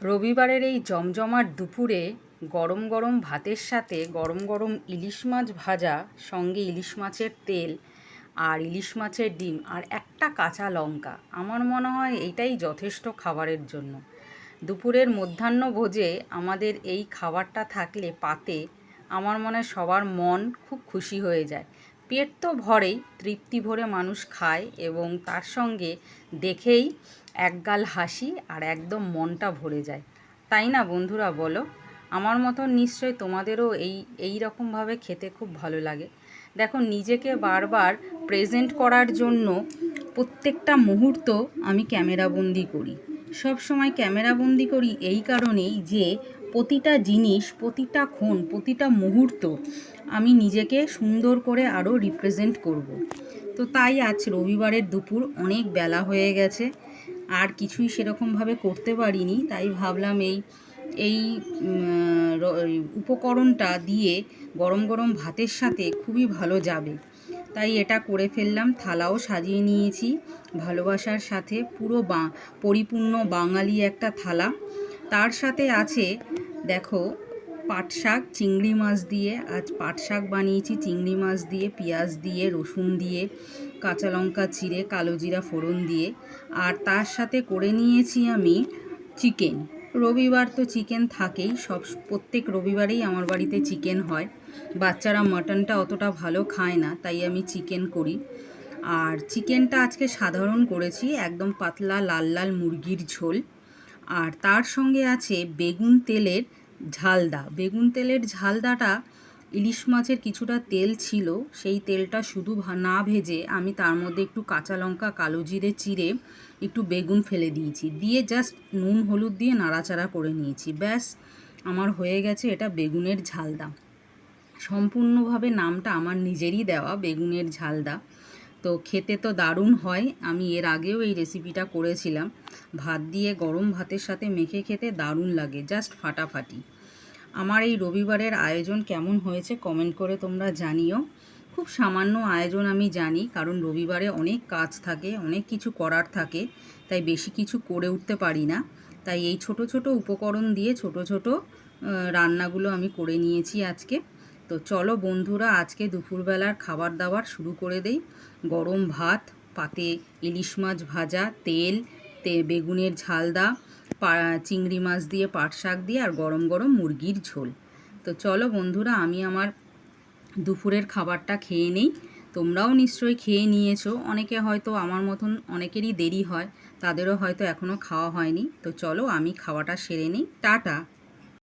রবিবারের এই জমজমাট দুপুরে গরম গরম ভাতের সাথে গরম গরম ইলিশ মাছ ভাজা, সঙ্গে ইলিশ মাছের তেল আর ইলিশ মাছের ডিম আর একটা কাঁচা লঙ্কা, আমার মনে হয় এইটাই যথেষ্ট খাবারের জন্য। দুপুরের মধ্যাহ্নভোজে আমাদের এই খাবারটা থাকলে পাতে, আমার মনে হয় সবার মন খুব খুশি হয়ে যায়। পেট তো ভরেই, তৃপ্তি ভরে মানুষ খায় এবং তার সঙ্গে দেখেই একগাল হাসি আর একদম মনটা ভরে যায়। তাই না বন্ধুরা, বলো? আমার মতন নিশ্চয় তোমাদেরও এই রকমভাবে খেতে খুব ভালো লাগে। দেখো, নিজেকে বারবার প্রেজেন্ট করার জন্য প্রত্যেকটা মুহূর্ত আমি ক্যামেরাবন্দি করি। সব সময় ক্যামেরাবন্দি করি এই কারণেই যে প্রতিটা জিনিস, প্রতিটা ক্ষণ, প্রতিটা মুহূর্ত আমি নিজেকে সুন্দর করে আরও রিপ্রেজেন্ট করব। তো তাই আজ রবিবারের দুপুর অনেক বেলা হয়ে গেছে, আর কিছুই সেরকমভাবে করতে পারিনি। তাই ভাবলাম এই উপকরণটা দিয়ে গরম গরম ভাতের সাথে খুবই ভালো যাবে, তাই এটা করে ফেললাম। থালাও সাজিয়ে নিয়েছি ভালোবাসার সাথে, পুরো পরিপূর্ণ বাঙালি একটা থালা। তার সাথে আছে দেখো পাট শাক, চিংড়ি মাছ দিয়ে আজ পাট শাক বানিয়েছি, চিংড়ি মাছ দিয়ে, পেঁয়াজ দিয়ে, রসুন দিয়ে, কাঁচা লঙ্কা চিড়ে, কালো জিরা ফোড়ন দিয়ে। আর তার সাথে করে নিয়েছি আমি চিকেন। রবিবার তো চিকেন থাকেই, প্রত্যেক রবিবারেই আমার বাড়িতে চিকেন হয়। বাচ্চারা মাটনটা অতটা ভালো খায় না, তাই আমি চিকেন করি। আর চিকেনটা আজকে সাধারণ করেছি, একদম পাতলা লাল লাল মুরগির ঝোল। আর তার সঙ্গে আছে বেগুন তেলের ঝালদা। বেগুন তেলের ঝালদাটা ইলিশ মাছের কিছুটা তেল ছিল, সেই তেলটা শুধু না ভেজে আমি তার মধ্যে একটু কাঁচা লঙ্কা, কালো জিরে চিড়ে একটু বেগুন ফেলে দিয়েছি, দিয়ে জাস্ট নুন হলুদ দিয়ে নাড়াচাড়া করে নিয়েছি। ব্যাস, আমার হয়ে গেছে এটা বেগুনের ঝালদা। সম্পূর্ণভাবে নামটা আমার নিজেরই দেওয়া, বেগুনের ঝালদা। তো খেতে তো দারুণ হয়। আমি এর আগেও এই রেসিপিটা করেছিলাম, ভাত দিয়ে গরম ভাতের সাথে মেখে খেতে দারুণ লাগে, জাস্ট ফাটাফাটি। আমার এই রবিবারের আয়োজন কেমন হয়েছে কমেন্ট করে তোমরা জানিও। খুব সামান্য আয়োজন আমি জানি, কারণ রবিবারে অনেক কাজ থাকে, অনেক কিছু করার থাকে, তাই বেশি কিছু করে উঠতে পারি না। তাই এই ছোট ছোট উপকরণ দিয়ে ছোট ছোট রান্নাগুলো আমি করে নিয়েছি আজকে। তো চলো বন্ধুরা, আজকে দুপুরবেলার খাবার দাবার শুরু করে দেই। গরম ভাত, পাতে ইলিশ মাছ ভাজা, তেল, বেগুনের ঝালদা, চিংড়ি মাছ দিয়ে, পাট শাক দিয়ে, আর গরম গরম মুরগির ঝোল। তো চলো বন্ধুরা, আমি আমার দুপুরের খাবারটা খেয়ে নেই। তোমরাও নিশ্চয়ই খেয়ে নিয়েছো। অনেকে হয়তো আমার মতন, অনেকেরই দেরি হয়, তাদেরও হয়তো এখনও খাওয়া হয়নি। তো চলো আমি খাওয়াটা সেরে নিই। টাটা।